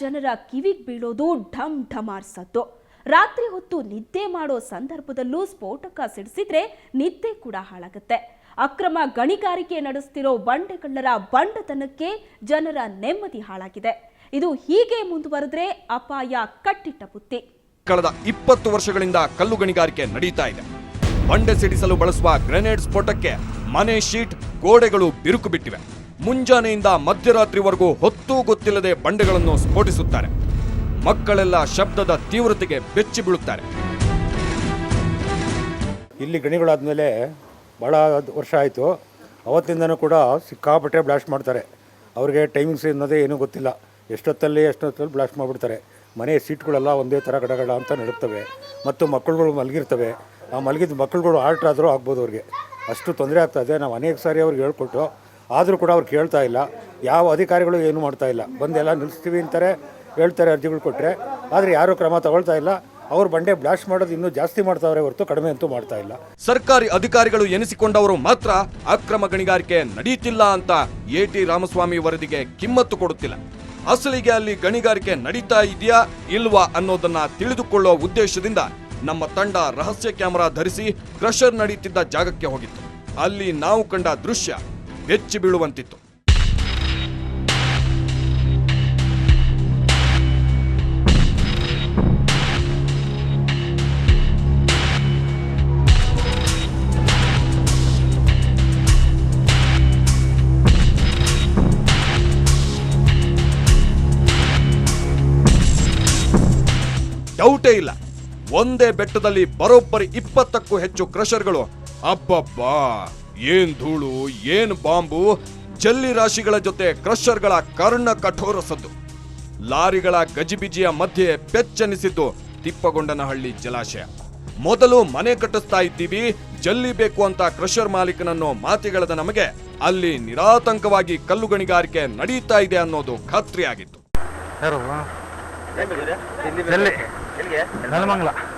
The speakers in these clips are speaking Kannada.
ಜನರ ಕಿವಿಗೆ ಬೀಳೋದು ಢಮ್ ಢಮಾರ್ ಸದ್ದು. ರಾತ್ರಿ ಹೊತ್ತು ನಿದ್ದೆ ಮಾಡೋ ಸಂದರ್ಭದಲ್ಲೂ ಸ್ಫೋಟಕ ಸಿಡಿಸಿದ್ರೆ ನಿದ್ದೆ ಕೂಡ ಹಾಳಾಗುತ್ತೆ. ಅಕ್ರಮ ಗಣಿಗಾರಿಕೆ ನಡೆಸುತ್ತಿರೋ ಬಂಡೆಕಳ್ಳರ ಬಂಡತನಕ್ಕೆ ಜನರ ನೆಮ್ಮದಿ ಹಾಳಾಗಿದೆ. ಇದು ಹೀಗೆ ಮುಂದುವರೆದ್ರೆ ಅಪಾಯ ಕಟ್ಟಿಟ್ಟ ಬುತ್ತಿ. ಕಳೆದ 20 ವರ್ಷಗಳಿಂದ ಕಲ್ಲು ಗಣಿಗಾರಿಕೆ ನಡೀತಾ ಇದೆ. ಬಂಡೆ ಸಿಡಿಸಲು ಬಳಸುವ ಗ್ರೆನೇಡ್ ಸ್ಫೋಟಕ್ಕೆ ಮನೆ ಶೀಟ್, ಗೋಡೆಗಳು ಬಿರುಕು ಬಿಟ್ಟಿವೆ. ಮುಂಜಾನೆಯಿಂದ ಮಧ್ಯರಾತ್ರಿವರೆಗೂ ಹೊತ್ತು ಗೊತ್ತಿಲ್ಲದೆ ಬಂಡೆಗಳನ್ನು ಸ್ಫೋಟಿಸುತ್ತಾರೆ. ಮಕ್ಕಳೆಲ್ಲ ಶಬ್ದದ ತೀವ್ರತೆಗೆ ಬೆಚ್ಚಿ ಬೀಳುತ್ತಾರೆ. ಇಲ್ಲಿ ಗಣಿಗಳಾದ್ಮೇಲೆ ಭಾಳ ವರ್ಷ ಆಯಿತು. ಅವತ್ತಿಂದನೂ ಕೂಡ ಸಿಕ್ಕಾಪಟ್ಟೆ ಬ್ಲಾಸ್ಟ್ ಮಾಡ್ತಾರೆ. ಅವ್ರಿಗೆ ಟೈಮಿಂಗ್ಸ್ ಅನ್ನೋದೇ ಏನೂ ಗೊತ್ತಿಲ್ಲ. ಎಷ್ಟೊತ್ತಲ್ಲಿ ಬ್ಲಾಸ್ಟ್ ಮಾಡಿಬಿಡ್ತಾರೆ. ಮನೆ ಸೀಟ್ಗಳೆಲ್ಲ ಒಂದೇ ಥರ ಗಡಗಡ ಅಂತ ನಡುತ್ತವೆ ಮತ್ತು ಮಕ್ಕಳುಗಳು ಮಲಗಿರ್ತವೆ. ಆ ಮಲಗಿದ ಮಕ್ಕಳುಗಳು ಆಲ್ಟ್ರ್ ಆದರೂ ಆಗ್ಬೋದು. ಅವ್ರಿಗೆ ಅಷ್ಟು ತೊಂದರೆ ಆಗ್ತಾಯಿದೆ. ನಾವು ಅನೇಕ ಸಾರಿ ಅವ್ರಿಗೆ ಹೇಳ್ಕೊಟ್ಟು ಆದರೂ ಕೂಡ ಅವ್ರು ಕೇಳ್ತಾ ಇಲ್ಲ. ಯಾವ ಅಧಿಕಾರಿಗಳು ಏನು ಮಾಡ್ತಾ ಇಲ್ಲ. ಬಂದೆಲ್ಲ ನಿಲ್ಲಿಸ್ತೀವಿ ಅಂತಾರೆ, ಹೇಳ್ತಾರೆ ಅರ್ಜಿಗಳು ಕೊಟ್ಟರೆ, ಆದರೆ ಯಾರೂ ಕ್ರಮ ತಗೊಳ್ತಾ ಇಲ್ಲ. ಅವ್ರು ಬಂಡೆ ಬ್ಲಾಸ್ಟ್ ಮಾಡೋದು ಇನ್ನೂ ಜಾಸ್ತಿ ಮಾಡ್ತಾವ್ರೆ ಹೊರತು ಕಡಿಮೆ ಅಂತೂ ಮಾಡ್ತಾ ಇಲ್ಲ. ಸರ್ಕಾರಿ ಅಧಿಕಾರಿಗಳು ಎನಿಸಿಕೊಂಡವರು ಮಾತ್ರ ಅಕ್ರಮ ಗಣಿಗಾರಿಕೆ ನಡೀತಿಲ್ಲ ಅಂತ ಎ.ಟಿ. ರಾಮಸ್ವಾಮಿ ವರದಿಗೆ ಕಿಮ್ಮತ್ತು ಕೊಡುತ್ತಿಲ್ಲ. ಅಸಲಿಗೆ ಅಲ್ಲಿ ಗಣಿಗಾರಿಕೆ ನಡೀತಾ ಇದೆಯಾ ಇಲ್ವಾ ಅನ್ನೋದನ್ನ ತಿಳಿದುಕೊಳ್ಳುವ ಉದ್ದೇಶದಿಂದ ನಮ್ಮ ತಂಡ ರಹಸ್ಯ ಕ್ಯಾಮೆರಾ ಧರಿಸಿ ಕ್ರಷರ್ ನಡೀತಿದ್ದ ಜಾಗಕ್ಕೆ ಹೋಗಿತ್ತು. ಅಲ್ಲಿ ನಾವು ಕಂಡ ದೃಶ್ಯ ಬೆಚ್ಚಿ ಬೀಳುವಂತಿತ್ತು. ಡೌಟೇ ಇಲ್ಲ, ಒಂದೇ ಬೆಟ್ಟದಲ್ಲಿ ಬರೋಬ್ಬರಿ 20ಕ್ಕೂ ಹೆಚ್ಚು ಕ್ರಷರ್ಗಳು. ಅಬ್ಬಬ್ಬಾ, ಏನ್ ಧೂಳು, ಏನ್ ಬಾಂಬು, ಜಲ್ಲಿ ರಾಶಿಗಳ ಜೊತೆ ಕ್ರಷರ್ಗಳ ಕರ್ಣ ಕಠೋರ ಸದ್ದು. ಲಾರಿಗಳ ಗಜಿಬಿಜಿಯ ಮಧ್ಯೆ ಬೆಚ್ಚನಿಸಿದ್ದು ತಿಪ್ಪಗೊಂಡನಹಳ್ಳಿ ಜಲಾಶಯ. ಮೊದಲು ಮನೆ ಕಟ್ಟಿಸ್ತಾ ಇದ್ದೀವಿ, ಜಲ್ಲಿ ಬೇಕು ಅಂತ ಕ್ರಷರ್ ಮಾಲೀಕನನ್ನು ಮಾತಿಗೆಳೆದ ನಮಗೆ ಅಲ್ಲಿ ನಿರಾತಂಕವಾಗಿ ಕಲ್ಲು ಗಣಿಗಾರಿಕೆ ನಡೀತಾ ಇದೆ ಅನ್ನೋದು ಖಾತ್ರಿಯಾಗಿತ್ತು.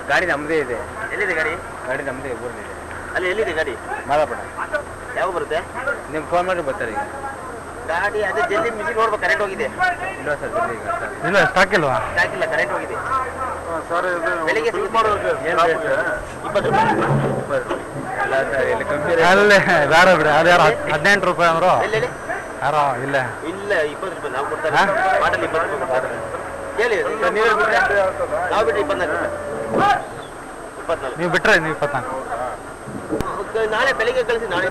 ಗಾಡಿ ನಮ್ಮದೇ ಇದೆ. ಎಲ್ಲಿದೆ ಗಾಡಿ? ಗಾಡಿ ನಮ್ಮದೇ ಊರಲ್ಲಿದೆ. ಅಲ್ಲಿ ಎಲ್ಲಿದೆ ಗಾಡಿ? ಮಾದಾಪುರ. ಯಾವ ಬರುತ್ತೆ? ನೀವು ಫೋನ್ ಮಾಡಿ ಬರ್ತಾರೆ. ಈಗ ಗಾಡಿ ಅದೇ ಜಲ್ದಿ ಮಿಷಿನ್ ನೋಡ್ಬೇಕು. ಕರೆಂಟ್ ಹೋಗಿದೆ. ಇಲ್ಲ ಸರ್, ಜಲ್ದಿ ಇಲ್ಲ. ಸ್ಟಾಕ್ ಇಲ್ವಾ? ಸ್ಟಾಕ್ ಇಲ್ಲ, ಕರೆಂಟ್ ಹೋಗಿದೆ. ಸರ್ ಬೆಳಿಗ್ಗೆ ಏನು ರೇಟ್? 20 ರೂಪಾಯಿ. ಇಲ್ಲ ಸರ್, ಇಲ್ಲಿ ಕಮ್ಮಿ ಅಲ್ಲೇ ಬೇಡ ಬಿಡಿ. ಅದು ಯಾರು 18 ರೂಪಾಯಿ ಅಂದರು. ಎಲ್ಲಿ ಯಾರೋ ಇಲ್ಲ ಇಲ್ಲ 20 ರೂಪಾಯಿ ನಾವು ಕೊಡ್ತಾರೆ. ಮಾಡಲ್ 20 ರೂಪಾಯಿ ಹೇಳಿ. ನಾವು ಬಿಟ್ಟರೆ 24. ನೀವು ಬಿಟ್ಟರೆ ನೀವು 24. ನಾಳೆ ಬೆಳಿಗ್ಗೆ ಕಳಿಸಿ, ನಾಳೆ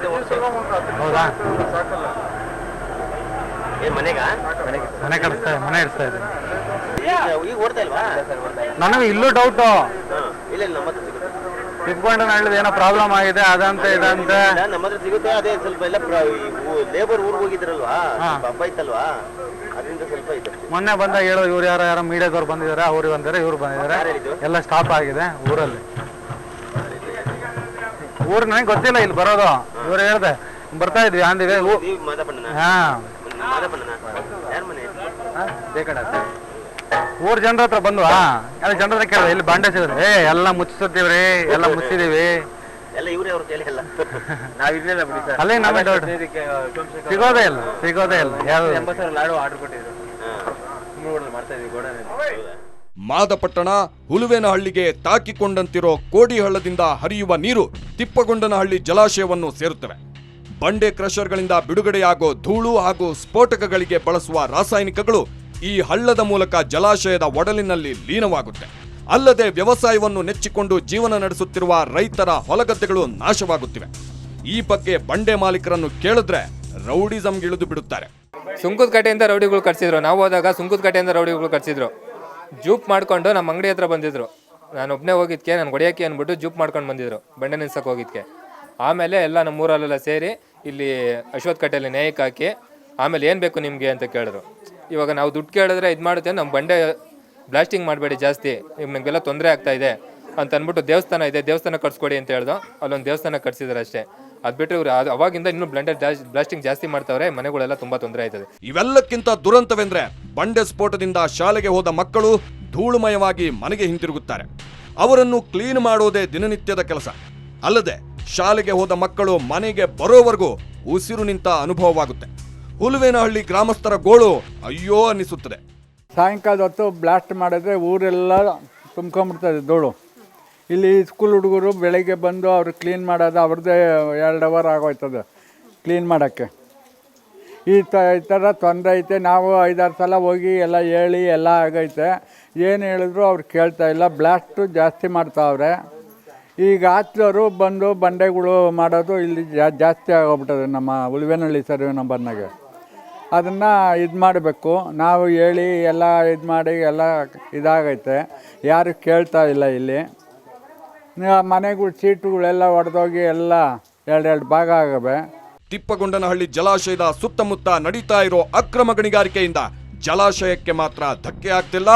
ಹೌದಾ? ಏನ್ ಮನೆಗ ಮನೆ ಕಳಿಸ್ತಾ ಮನೆ ಇಡಿಸ್ತಾ ಇದ್ದೀನಿ. ಈಗ ಓಡ್ತಾ ಇಲ್ವಾ? ನನಗೆ ಇಲ್ಲೂ ಡೌಟು. ಇಲ್ಲ ಇಲ್ಲ, ನಮ್ಮ ಹತ್ರ ಸಿಗುತ್ತೆ. ತಿಳ್ಕೊಂಡು ಹೇಳಿದ ಏನೋ ಪ್ರಾಬ್ಲಮ್ ಆಗಿದೆ ಅದಂತೆ ಇದಂತೆ. ನಮ್ಮ ಹತ್ರ ಸಿಗುತ್ತೆ. ಅದೇ ಸ್ವಲ್ಪ ಎಲ್ಲ ಲೇಬರ್ ಊರಿಗೆ ಹೋಗಿದ್ರಲ್ವಾ, ಹಬ್ಬ ಇತ್ತಲ್ವಾ, ಅದರಿಂದ ಸ್ವಲ್ಪ ಇದೆ. ಮೊನ್ನೆ ಬಂದಾಗ ಹೇಳೋ ಇವ್ರು ಯಾರೋ ಮೀಡಿಯಾದವ್ರು ಬಂದಿದ್ದಾರೆ, ಅವ್ರು ಬಂದಿದ್ದಾರೆ, ಇವ್ರು ಬಂದಿದ್ದಾರೆ, ಎಲ್ಲ ಸ್ಟಾಪ್ ಆಗಿದೆ ಊರಲ್ಲಿ. ಊರು ನನಗೆ ಗೊತ್ತಿಲ್ಲ ಇಲ್ಲಿ ಬರೋದು. ಇವ್ರು ಹೇಳ್ದೆ ಬರ್ತಾ ಇದ್ವಿ ಅಂದಿವೆ. ಊರ್ ಜನರ ಹತ್ರ ಬಂದ್ವಾ, ಎಲ್ಲ ಜನರ ಹತ್ರ ಕೇಳಿದೆ ಇಲ್ಲಿ ಬಾಂಡೆ ಸಿಗುತ್ತೆ. ಎಲ್ಲ ಮುಚ್ಚಿಸ್ತೀವ್ರಿ, ಎಲ್ಲ ಮುಚ್ಚಿದೀವಿ. ಅಲ್ಲೇ ನಮ್ಮ ಸಿಗೋದೇ ಇಲ್ಲ, ಸಿಗೋದೇ ಇಲ್ಲ. 80,000 ಲಾಡು ಆರ್ಡರ್ ಕೊಟ್ಟಿದ್ರು. ಮಾದಪಟ್ಟಣ ಹುಲುವೇನಹಳ್ಳಿಗೆ ತಾಕಿಕೊಂಡಂತಿರೋ ಕೋಡಿಹಳ್ಳದಿಂದ ಹರಿಯುವ ನೀರು ತಿಪ್ಪಗೊಂಡನಹಳ್ಳಿ ಜಲಾಶಯವನ್ನು ಸೇರುತ್ತವೆ. ಬಂಡೆ ಕ್ರಷರ್ಗಳಿಂದ ಬಿಡುಗಡೆಯಾಗೋ ಧೂಳು ಹಾಗೂ ಸ್ಫೋಟಕಗಳಿಗೆ ಬಳಸುವ ರಾಸಾಯನಿಕಗಳು ಈ ಹಳ್ಳದ ಮೂಲಕ ಜಲಾಶಯದ ಒಡಲಿನಲ್ಲಿ ಲೀನವಾಗುತ್ತೆ. ಅಲ್ಲದೆ ವ್ಯವಸಾಯವನ್ನು ನೆಚ್ಚಿಕೊಂಡು ಜೀವನ ನಡೆಸುತ್ತಿರುವ ರೈತರ ಹೊಲಗದ್ದೆಗಳು ನಾಶವಾಗುತ್ತಿವೆ. ಈ ಬಗ್ಗೆ ಬಂಡೆ ಮಾಲೀಕರನ್ನು ಕೇಳಿದ್ರೆ ರೌಡಿಸಂಗಿಳಿದು ಬಿಡುತ್ತಾರೆ. ಸುಂಕದಕಟ್ಟೆಯಿಂದ ರೌಡಿಗಳು ಕಟ್ಸಿದ್ರು. ನಾವು ಹೋದಾಗ ಸುಂಕದಕಟ್ಟೆಯಿಂದ ರೌಡಿಗಳು ಕಟ್ಸಿದ್ರು. ಜೂಪ್ ಮಾಡ್ಕೊಂಡು ನಮ್ಮ ಅಂಗಡಿ ಹತ್ರ ಬಂದಿದ್ರು. ನಾನು ಒಬ್ಬನೇ ಹೋಗಿದ್ಕೆ, ನಾನು ಹೊಡೆಯೋಕ್ಕೆ ಅಂದ್ಬಿಟ್ಟು ಜೂಪ್ ಮಾಡ್ಕೊಂಡು ಬಂದಿದ್ರು ಬಂಡೆ ನಿಲ್ಸಕ್ಕೆ ಹೋಗಿದ್ಕೆ. ಆಮೇಲೆ ಎಲ್ಲ ನಮ್ಮೂರಲ್ಲೆಲ್ಲ ಸೇರಿ ಇಲ್ಲಿ ಅಶ್ವತ್ಥ ಕಟ್ಟೆಯಲ್ಲಿ ನೇಯಕ್ಕೆ ಹಾಕಿ ಆಮೇಲೆ ಏನು ಬೇಕು ನಿಮಗೆ ಅಂತ ಕೇಳಿದ್ರು. ಇವಾಗ ನಾವು ದುಡ್ಡು ಕೇಳಿದ್ರೆ ಇದು ಮಾಡುತ್ತೆ, ನಮ್ಮ ಬಂಡೆ ಬ್ಲಾಸ್ಟಿಂಗ್ ಮಾಡಬೇಡಿ ಜಾಸ್ತಿ, ನಿಮಗೆಲ್ಲ ತೊಂದರೆ ಆಗ್ತಾ ಇದೆ ಅಂತ ಅಂದ್ಬಿಟ್ಟು ದೇವಸ್ಥಾನ ಇದೆ, ದೇವಸ್ಥಾನ ಕಟ್ಸ್ಕೊಡಿ ಅಂತ ಹೇಳ್ದು. ಅಲ್ಲೊಂದು ದೇವಸ್ಥಾನ ಕಟ್ಸಿದ್ದಾರೆ ಅಷ್ಟೇ. ಅದು ಬಿಟ್ಟರೆ ಇವ್ರು ಅವಾಗಿಂದ ಇನ್ನೂ ಬ್ಲಾಸ್ಟಿಂಗ್ ಜಾಸ್ತಿ ಮಾಡ್ತಾವ್ರೆ. ಮನೆಗಳೆಲ್ಲ ತುಂಬಾ ತೊಂದರೆ ಆಯ್ತದೆ. ಇವೆಲ್ಲಕ್ಕಿಂತ ದುರಂತವೆಂದ್ರೆ ಬಂಡೆ ಸ್ಫೋಟದಿಂದ ಶಾಲೆಗೆ ಹೋದ ಮಕ್ಕಳು ಧೂಳುಮಯವಾಗಿ ಮನೆಗೆ ಹಿಂತಿರುಗುತ್ತಾರೆ. ಅವರನ್ನು ಕ್ಲೀನ್ ಮಾಡೋದೇ ದಿನನಿತ್ಯದ ಕೆಲಸ. ಅಲ್ಲದೆ ಶಾಲೆಗೆ ಹೋದ ಮಕ್ಕಳು ಮನೆಗೆ ಬರೋವರೆಗೂ ಉಸಿರು ನಿಂತ ಅನುಭವವಾಗುತ್ತೆ. ಹುಲುವೇನಹಳ್ಳಿ ಗ್ರಾಮಸ್ಥರ ಗೋಳು ಅಯ್ಯೋ ಅನ್ನಿಸುತ್ತದೆ. ಸಾಯಂಕಾಲದ ಹೊತ್ತು ಬ್ಲಾಸ್ಟ್ ಮಾಡಿದ್ರೆ ಊರೆಲ್ಲ ತುಂಬ್ಕೊಂಬಿಡ್ತದೆ ಧೂಳು. ಇಲ್ಲಿ ಸ್ಕೂಲ್ ಹುಡುಗರು ಬೆಳಗ್ಗೆ ಬಂದು ಅವ್ರು ಕ್ಲೀನ್ ಮಾಡೋದು ಅವ್ರದ್ದೇ 2 ಅವರ್ ಆಗೋಯ್ತದೆ ಕ್ಲೀನ್ ಮಾಡೋಕ್ಕೆ. ಈ ಥರ ತೊಂದರೆ ಐತೆ. ನಾವು 5-6 ಸಲ ಹೋಗಿ ಎಲ್ಲ ಹೇಳಿ ಎಲ್ಲ ಆಗೈತೆ. ಏನು ಹೇಳಿದ್ರು ಅವ್ರು ಕೇಳ್ತಾ ಇಲ್ಲ. ಬ್ಲಾಸ್ಟು ಜಾಸ್ತಿ ಮಾಡ್ತಾವ್ರೆ. ಈಗ ಹಾಚ್ದವರು ಬಂದು ಬಂಡೆಗಳು ಮಾಡೋದು ಇಲ್ಲಿ ಜಾಸ್ತಿ ಆಗೋಗ್ಬಿಟ್ಟದೆ ನಮ್ಮ ಉಳುವೆನಹಳ್ಳಿ ಸರ್ವೆ ನಂಬರ್ನಾಗೆ. ಅದನ್ನು ಇದು ಮಾಡಬೇಕು. ನಾವು ಹೇಳಿ ಎಲ್ಲ ಇದು ಮಾಡಿ ಎಲ್ಲ ಇದಾಗೈತೆ. ಯಾರು ಕೇಳ್ತಾ ಇಲ್ಲ. ಇಲ್ಲಿ ಮನೆಗಳು ಸೀಟುಗಳೆಲ್ಲ ಒಡೆದೋಗಿ ಎಲ್ಲ 2 ಭಾಗ ಆಗವೆ. ತಿಪ್ಪಗೊಂಡನಹಳ್ಳಿ ಜಲಾಶಯದ ಸುತ್ತಮುತ್ತ ನಡೀತಾ ಇರೋ ಅಕ್ರಮ ಗಣಿಗಾರಿಕೆಯಿಂದ ಜಲಾಶಯಕ್ಕೆ ಮಾತ್ರ ಧಕ್ಕೆ ಆಗ್ತಿಲ್ಲ,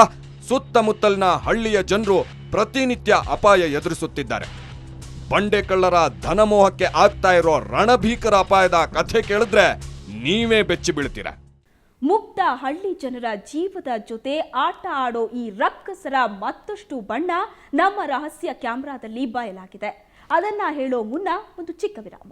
ಸುತ್ತಮುತ್ತಲಿನ ಹಳ್ಳಿಯ ಜನರು ಪ್ರತಿನಿತ್ಯ ಅಪಾಯ ಎದುರಿಸುತ್ತಿದ್ದಾರೆ. ಬಂಡೆಕಳ್ಳರ ಧನಮೋಹಕ್ಕೆ ಆಗ್ತಾ ಇರೋ ರಣಭೀಕರ ಅಪಾಯದ ಕಥೆ ಕೇಳಿದ್ರೆ ನೀವೇ ಬೆಚ್ಚಿ ಬೀಳ್ತೀರ. ಮುಗ್ಧ ಹಳ್ಳಿ ಜನರ ಜೀವದ ಜೊತೆ ಆಟ ಆಡೋ ಈ ರಕ್ಕಸರ ಮತ್ತಷ್ಟು ಬಣ್ಣ ನಮ್ಮ ರಹಸ್ಯ ಕ್ಯಾಮೆರಾದಲ್ಲಿ ಬಯಲಾಗಿದೆ. ಅದನ್ನ ಹೇಳೋ ಮುನ್ನ ಒಂದು ಚಿಕ್ಕ ವಿರಾಮ.